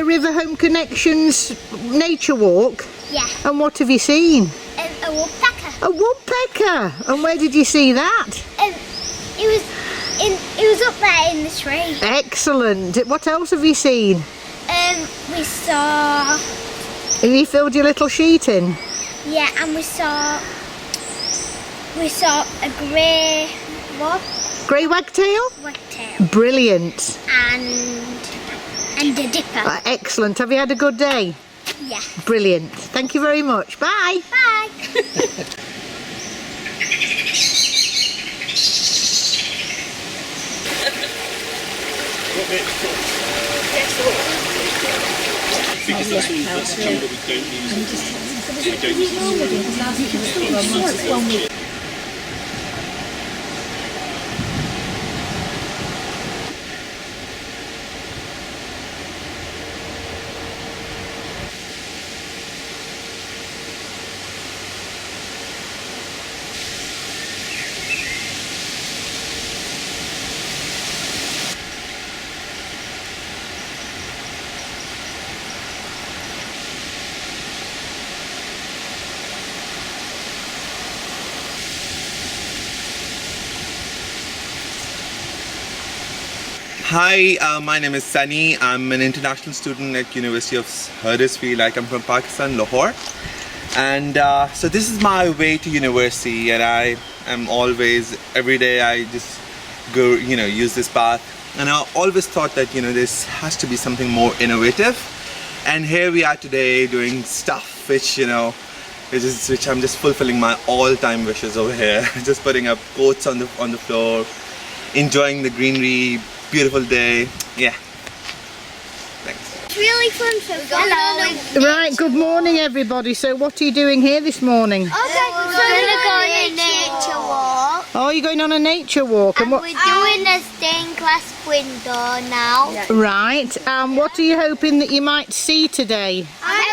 the River Home Connections nature walk? Yeah. And what have you seen? A woodpecker. A woodpecker. And where did you see that? It was up there in the tree. Excellent. What else have you seen? We saw. Have you filled your little sheet in? Yeah, and we saw a grey what? Grey wagtail? Wagtail. Brilliant. And a dipper. Excellent. Have you had a good day? Yeah. Brilliant. Thank you very much. Bye. Bye. Because that's the tool that we don't use. Hi, my name is Sunny. I'm an international student at University of Huddersfield. I come from Pakistan, Lahore. And so this is my way to university, and I am always, every day I just go, use this path. And I always thought that, this has to be something more innovative. And here we are today doing stuff which, which I'm just fulfilling my all-time wishes over here. Just putting up coats on the floor, enjoying the greenery. Beautiful day. Yeah. Thanks. It's really fun for hello. Right, good morning everybody. So what are you doing here this morning? Okay, we're going to go on a nature walk. Oh, you're going on a nature walk. And we're doing a stained glass window now. Right, what are you hoping that you might see today? I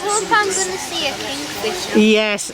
hope I'm going to see a kingfisher. Yes,